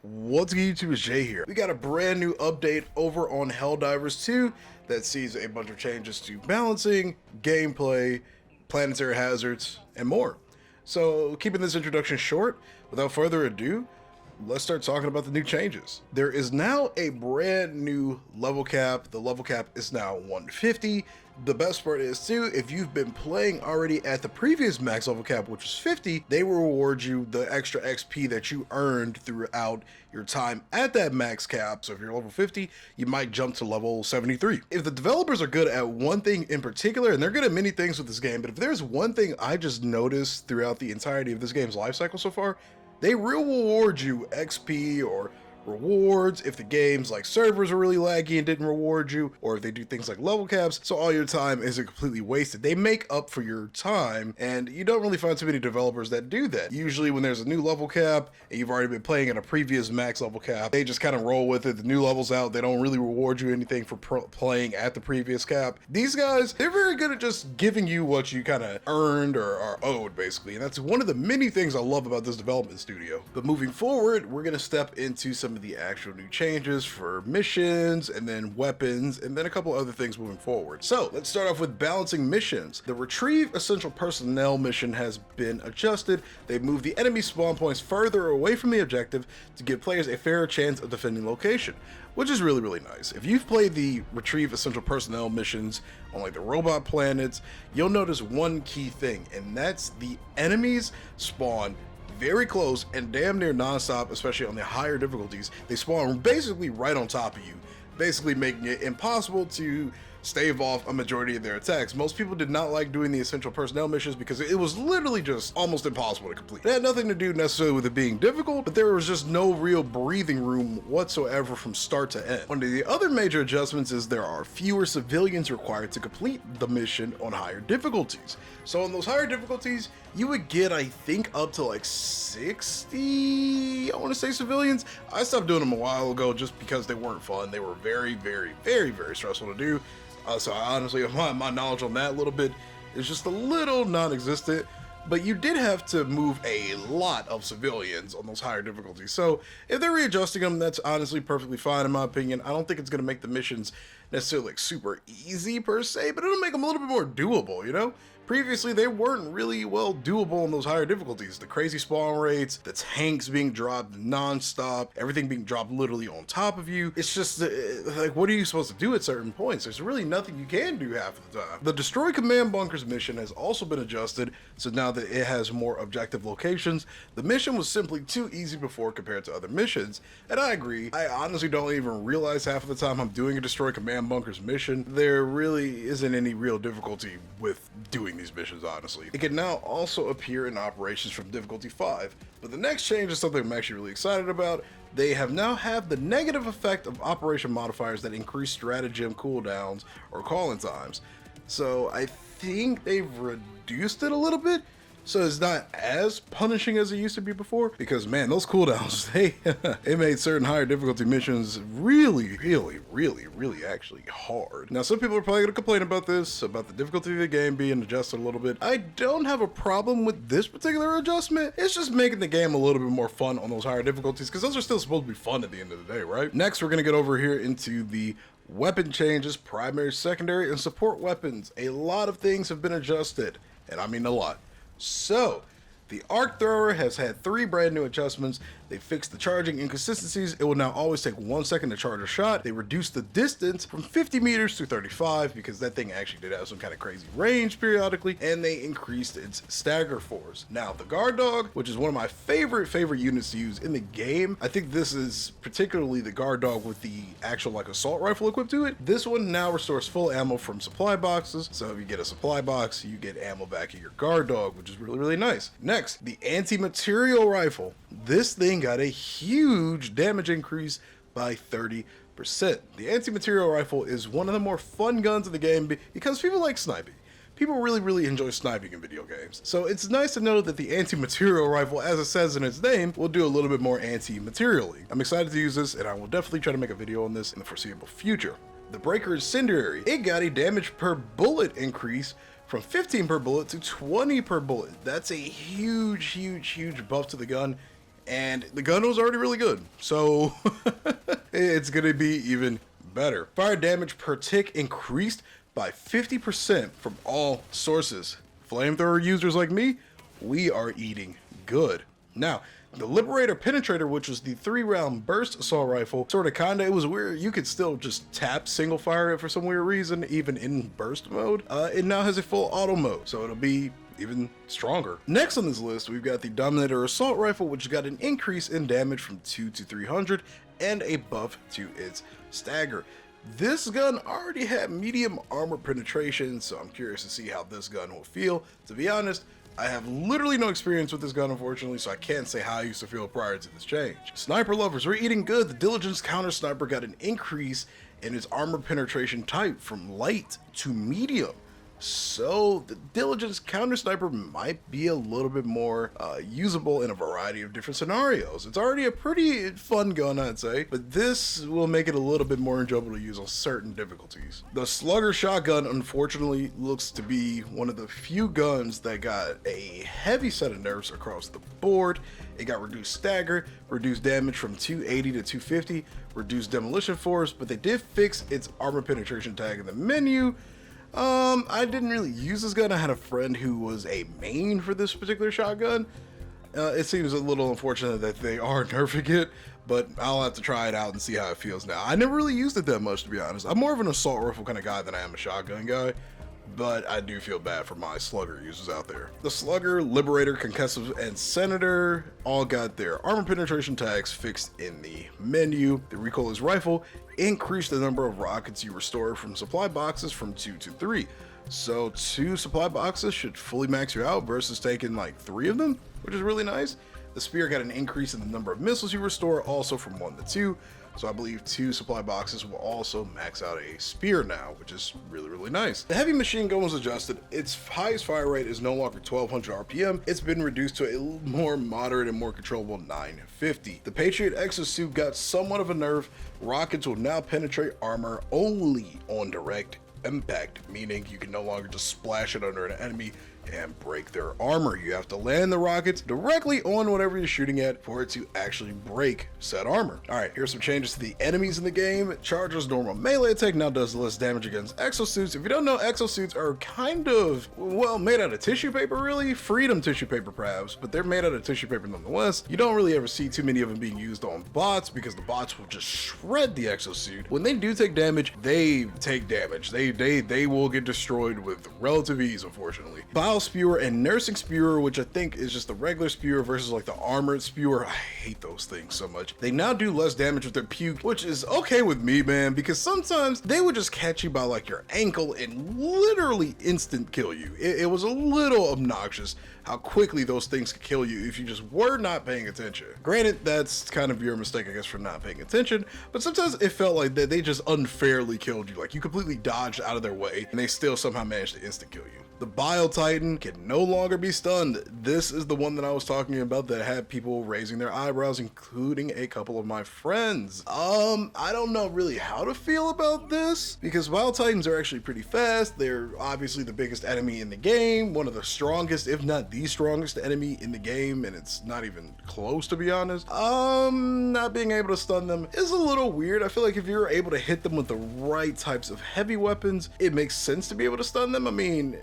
What's good, YouTube? It's Jay here. We got a brand new update over on Helldivers 2 that sees a bunch of changes to balancing, gameplay, planetary hazards, and more. So keeping this introduction short, without further ado, let's start talking about the new changes. There is now a brand new level cap. The level cap is now 150. The best part is too, if you've been playing already at the previous max level cap, which was 50, they will reward you the extra XP that you earned throughout your time at that max cap. So if you're level 50, you might jump to level 73. If the developers are good at one thing in particular, and they're good at many things with this game, but if there's one thing I just noticed throughout the entirety of this game's life cycle so far, they will reward you XP or rewards if the game's like servers are really laggy and didn't reward you, or if they do things like level caps, so all your time isn't completely wasted. They make up for your time, and you don't really find too many developers that do that. Usually when there's a new level cap and you've already been playing at a previous max level cap, they just kind of roll with it. The new level's out, they don't really reward you anything for playing at the previous cap. These guys, they're very good at just giving you what you kind of earned or are owed, basically, and that's one of the many things I love about this development studio. But moving forward, we're going to step into some of the actual new changes for missions and then weapons and then a couple other things moving forward. So let's start off with balancing missions. The retrieve essential personnel mission has been adjusted. They've moved the enemy spawn points further away from the objective to give players a fairer chance of defending location, which is really, really nice. If you've played the retrieve essential personnel missions on like the robot planets, you'll notice one key thing, and that's the enemies spawn very close and damn near non-stop, especially on the higher difficulties. They spawn basically right on top of you, basically making it impossible to stave off a majority of their attacks. Most people did not like doing the essential personnel missions because it was literally just almost impossible to complete. It had nothing to do necessarily with it being difficult, but there was just no real breathing room whatsoever from start to end. One of the other major adjustments is there are fewer civilians required to complete the mission on higher difficulties. So on those higher difficulties, you would get, I think, up to like 60, I want to say, civilians. I stopped doing them a while ago just because they weren't fun. They were very, very, very, very stressful to do. So I honestly, my knowledge on that a little bit is just a little non-existent, but you did have to move a lot of civilians on those higher difficulties. So if they're readjusting them, that's honestly perfectly fine in my opinion. I don't think it's going to make the missions necessarily like super easy per se, but it'll make them a little bit more doable, you know? Previously, they weren't really well doable on those higher difficulties. The crazy spawn rates, the tanks being dropped non-stop, everything being dropped literally on top of you. It's just like, what are you supposed to do at certain points? There's really nothing you can do half of the time. The destroy command bunkers mission has also been adjusted, so now that it has more objective locations. The mission was simply too easy before compared to other missions, and I agree. I honestly don't even realize half of the time I'm doing a destroy command bunkers mission. There really isn't any real difficulty with doing these missions, honestly. It can now also appear in operations from difficulty 5, but the next change is something I'm actually really excited about. They have now have the negative effect of operation modifiers that increase stratagem cooldowns or call-in times. So I think they've reduced it a little bit, so it's not as punishing as it used to be before, because man, those cooldowns, they made certain higher difficulty missions really, really, really, really actually hard. Now, some people are probably gonna complain about this, about the difficulty of the game being adjusted a little bit. I don't have a problem with this particular adjustment. It's just making the game a little bit more fun on those higher difficulties, because those are still supposed to be fun at the end of the day, right? Next, we're gonna get over here into the weapon changes, primary, secondary, and support weapons. A lot of things have been adjusted, and I mean a lot. So, the arc thrower has had 3 brand new adjustments. They fixed the charging inconsistencies. It will now always take 1 second to charge a shot. They reduced the distance from 50 meters to 35 because that thing actually did have some kind of crazy range periodically, and they increased its stagger force. Now, the guard dog, which is one of my favorite units to use in the game. I think this is particularly the guard dog with the actual like assault rifle equipped to it. This one now restores full ammo from supply boxes. So if you get a supply box, you get ammo back in your guard dog, which is really, really nice. Next, the anti-material rifle. This thing got a huge damage increase by 30%. The anti-material rifle is one of the more fun guns in the game because people like sniping. People really, really enjoy sniping in video games. So it's nice to know that the anti-material rifle, as it says in its name, will do a little bit more anti-materially. I'm excited to use this, and I will definitely try to make a video on this in the foreseeable future. The Breaker Incendiary, it got a damage per bullet increase from 15 per bullet to 20 per bullet. That's a huge buff to the gun, and the gun was already really good, so it's gonna be even better. Fire damage per tick increased by 50% from all sources. Flamethrower users like me, we are eating good. Now, the Liberator Penetrator, which was the 3-round burst assault rifle, it was weird. You could still just tap single fire it for some weird reason, even in burst mode. It now has a full auto mode, so it'll be even stronger. Next on this list, we've got the Dominator Assault Rifle, which got an increase in damage from 2 to 300 and a buff to its stagger. This gun already had medium armor penetration, so I'm curious to see how this gun will feel. To be honest, I have literally no experience with this gun, unfortunately, so I can't say how I used to feel prior to this change. Sniper lovers, we're eating good. The Diligence Counter Sniper got an increase in its armor penetration type from light to medium. So the Diligence Counter Sniper might be a little bit more usable in a variety of different scenarios. It's already a pretty fun gun, I'd say, but this will make it a little bit more enjoyable to use on certain difficulties. The Slugger Shotgun, unfortunately, looks to be one of the few guns that got a heavy set of nerfs across the board. It got reduced stagger, reduced damage from 280 to 250, reduced demolition force, but they did fix its armor penetration tag in the menu. I didn't really use this gun. I had a friend who was a main for this particular shotgun. It seems a little unfortunate that they are nerfing it, but I'll have to try it out and see how it feels now. I never really used it that much, to be honest. I'm more of an assault rifle kind of guy than I am a shotgun guy, but I do feel bad for my slugger users out there. The Slugger, Liberator, Concussive, and Senator all got their armor penetration tags fixed in the menu. The Recoilless Rifle increased the number of rockets you restore from supply boxes from 2 to 3. So 2 supply boxes should fully max you out versus taking like 3 of them, which is really nice. The Spear got an increase in the number of missiles you restore, also from 1 to 2. So I believe 2 supply boxes will also max out a Spear now, which is really, really nice. The heavy machine gun was adjusted. Its highest fire rate is no longer 1200 RPM. It's been reduced to a more moderate and more controllable 950. The Patriot Exosuit got somewhat of a nerf. Rockets will now penetrate armor only on direct impact, meaning you can no longer just splash it under an enemy and break their armor. You have to land the rockets directly on whatever you're shooting at for it to actually break said armor. Alright, here's some changes to the enemies in the game. Charger's normal melee attack now does less damage against exosuits. If you don't know, exosuits are kind of, well, made out of tissue paper, really. Freedom tissue paper perhaps, but they're made out of tissue paper nonetheless. You don't really ever see too many of them being used on bots because the bots will just shred the exosuit. When they do take damage, they take damage. They will get destroyed with relative ease, unfortunately. Bile Spewer and Nursing Spewer, which I think is just the regular spewer versus like the armored spewer. I hate those things so much. They now do less damage with their puke, which is okay with me, man, because sometimes they would just catch you by like your ankle and literally instant kill you. It was a little obnoxious how quickly those things could kill you if you just were not paying attention. Granted, that's kind of your mistake, I guess, for not paying attention, but sometimes it felt like that they just unfairly killed you. Like you completely dodged out of their way and they still somehow managed to instant kill you. The Bile Titan can no longer be stunned. This is the one that I was talking about that had people raising their eyebrows, including a couple of my friends. I don't know really how to feel about this because Bile Titans are actually pretty fast. They're obviously the biggest enemy in the game, one of the strongest, if not the strongest enemy in the game, and it's not even close, to be honest. Not being able to stun them is a little weird. I feel like if you're able to hit them with the right types of heavy weapons, it makes sense to be able to stun them. I mean,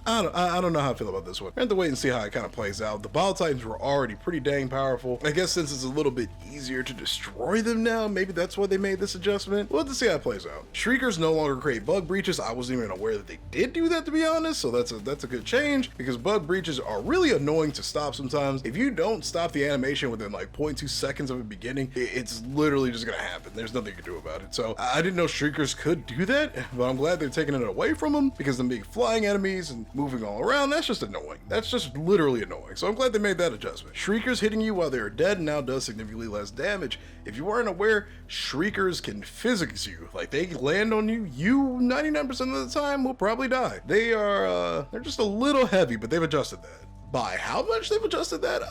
I don't know how I feel about this one. I have to wait and see how it kind of plays out. The Bile Titans were already pretty dang powerful. I guess since it's a little bit easier to destroy them now, maybe that's why they made this adjustment. We'll have to see how it plays out. Shriekers no longer create bug breaches. I wasn't even aware that they did do that, to be honest, so that's a good change because bug breaches are really annoying to stop sometimes. If you don't stop the animation within like 0.2 seconds of the beginning, it's literally just gonna happen. There's nothing you can do about it. So I didn't know Shriekers could do that, but I'm glad they're taking it away from them because them being flying enemies and moving all around, that's just annoying. That's just literally annoying. So I'm glad they made that adjustment. Shriekers hitting you while they're dead now does significantly less damage. If you weren't aware, Shriekers can physics you. Like they land on you, 99% of the time will probably die. They're just a little heavy, but they've adjusted that. By how much they've adjusted that,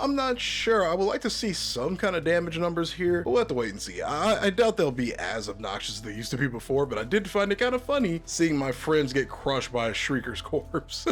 I'm not sure. I would like to see some kind of damage numbers here, but we'll have to wait and see. I doubt they'll be as obnoxious as they used to be before, but I did find it kind of funny seeing my friends get crushed by a Shrieker's corpse.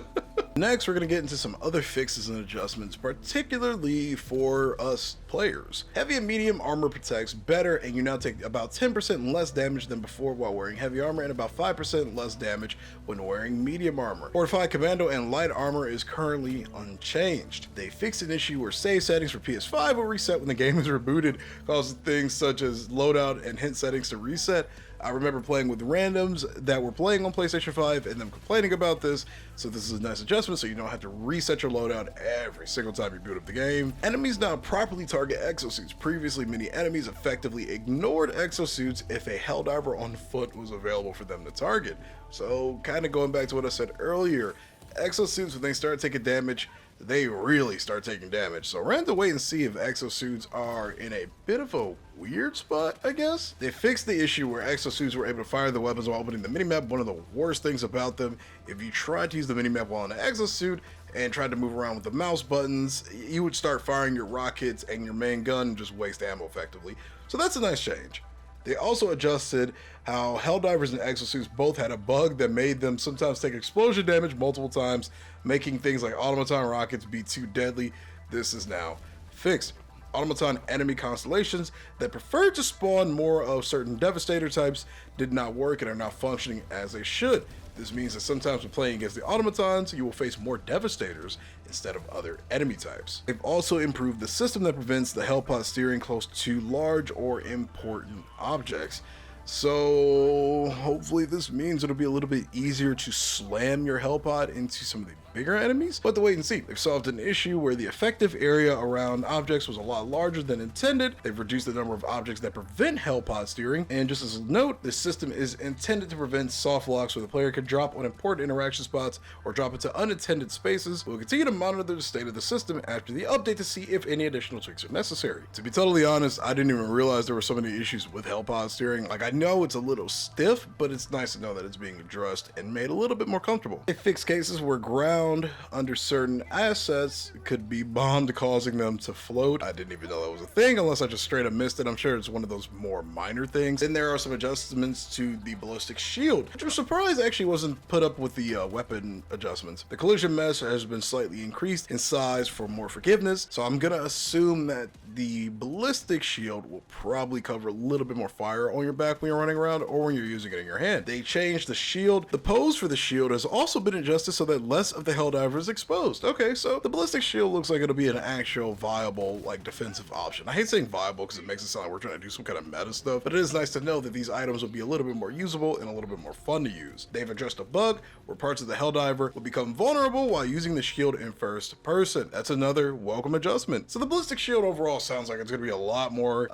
Next, we're going to get into some other fixes and adjustments, particularly for us players. Heavy and medium armor protects better, and you now take about 10% less damage than before while wearing heavy armor, and about 5% less damage when wearing medium armor. Fortified Commando and light armor is currently unchanged. They fixed an issue where save settings for PS5 will reset when the game is rebooted, causing things such as loadout and hint settings to reset. I remember playing with randoms that were playing on PlayStation 5 and them complaining about this, so this is a nice adjustment so you don't have to reset your loadout every single time you boot up the game. Enemies now properly target exosuits. Previously, many enemies effectively ignored exosuits if a Helldiver on foot was available for them to target. So kind of going back to what I said earlier, exosuits, when they start taking damage, they really start taking damage. So we're going to wait and see if exosuits are in a bit of a weird spot, I guess. They fixed the issue where exosuits were able to fire the weapons while opening the minimap. One of the worst things about them, if you tried to use the minimap while in an exosuit and tried to move around with the mouse buttons, you would start firing your rockets and your main gun and just waste ammo effectively. So that's a nice change. They also adjusted how Helldivers and exosuits both had a bug that made them sometimes take explosion damage multiple times, making things like automaton rockets be too deadly. This is now fixed. Automaton enemy constellations that preferred to spawn more of certain Devastator types did not work and are now functioning as they should. This means that sometimes when playing against the automatons, you will face more Devastators instead of other enemy types. They've also improved the system that prevents the Hellpod steering close to large or important objects. So hopefully this means it'll be a little bit easier to slam your Hellpod into some of the bigger enemies, but to wait and see. They've solved an issue where the effective area around objects was a lot larger than intended. They've reduced the number of objects that prevent Hellpod steering, and just as a note, this system is intended to prevent soft locks where the player can drop on important interaction spots or drop into unattended spaces. We'll continue to monitor the state of the system after the update to see if any additional tweaks are necessary. To be totally honest, I didn't even realize there were so many issues with Hellpod steering. Like, I know it's a little stiff, but it's nice to know that it's being addressed and made a little bit more comfortable. They fixed cases where ground under certain assets could be bombed, causing them to float. I didn't even know that was a thing unless I just straight up missed it. I'm sure it's one of those more minor things. Then there are some adjustments to the ballistic shield, which I'm surprised actually wasn't put up with the weapon adjustments. The collision mesh has been slightly increased in size for more forgiveness, so I'm gonna assume that the ballistic shield will probably cover a little bit more fire on your back when you're running around or when you're using it in your hand. They changed the shield. The pose for the shield has also been adjusted so that less of the Helldiver is exposed. Okay, so the ballistic shield looks like it'll be an actual viable, like, defensive option. I hate saying viable because it makes it sound like we're trying to do some kind of meta stuff, but it is nice to know that these items will be a little bit more usable and a little bit more fun to use. They've addressed a bug where parts of the Helldiver will become vulnerable while using the shield in first person. That's another welcome adjustment. So the ballistic shield overall sounds like it's going to be a lot more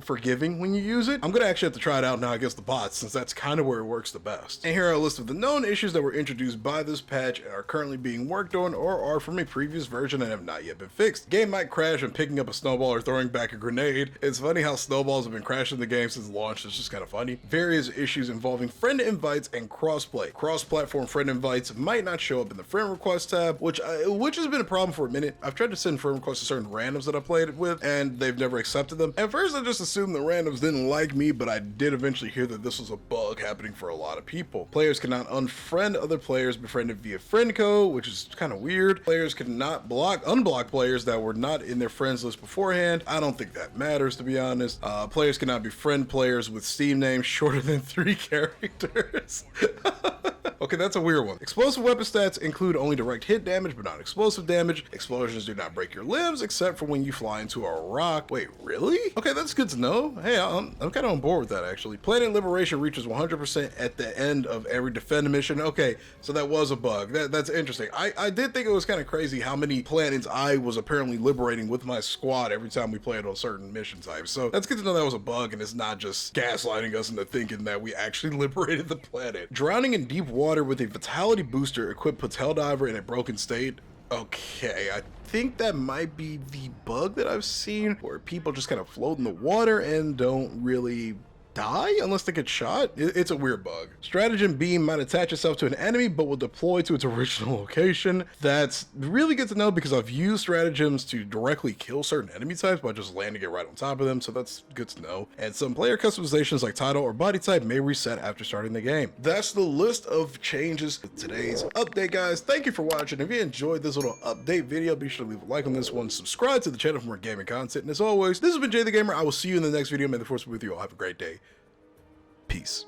forgiving when you use it. I'm going to actually have to try it out now against the bots, since that's kind of where it works the best. And here are a list of the known issues that were introduced by this patch and are currently being worked on or are from a previous version and have not yet been fixed. Game might crash when picking up a snowball or throwing back a grenade. It's funny how snowballs have been crashing the game since launch. It's just kind of funny. Various issues involving friend invites and crossplay. Cross-platform friend invites might not show up in the friend request tab, which has been a problem for a minute. I've tried to send friend requests to certain randoms that I played it with, and they've never accepted them. At first, I just assumed the randoms didn't like me, but I did eventually hear that this was a bug happening for a lot of people. Players cannot unfriend other players befriended via friend code, which is kind of weird. Players cannot unblock players that were not in their friends list beforehand. I don't think that matters, to be honest. Players cannot befriend players with Steam names shorter than 3 characters. Okay, that's a weird one. Explosive weapon stats include only direct hit damage, but not explosive damage. Explosions do not break your limbs, except for when you fly into a rock. Wait, really? Okay, that's good to know. Hey, I'm kind of on board with that, actually. Planet Liberation reaches 100% at the end of every defend mission. Okay, so that was a bug. That's interesting. I did think it was kind of crazy how many planets I was apparently liberating with my squad every time we played on certain mission types. So that's good to know that was a bug, and it's not just gaslighting us into thinking that we actually liberated the planet. Drowning in deep water with a vitality booster equipped puts Helldiver in a broken state. Okay, I think that might be the bug that I've seen where people just kind of float in the water and don't really die unless they get shot. It's a weird bug. Stratagem beam might attach itself to an enemy, but will deploy to its original location. That's really good to know because I've used stratagems to directly kill certain enemy types by just landing it right on top of them, so that's good to know. And some player customizations like title or body type may reset after starting the game. That's the list of changes for today's update, guys. Thank you for watching. If you enjoyed this little update video, be sure to leave a like on this one, subscribe to the channel for more gaming content, and as always, this has been Jay the Gamer. I will see you in the next video. May the force be with you all. Have a great day. Peace.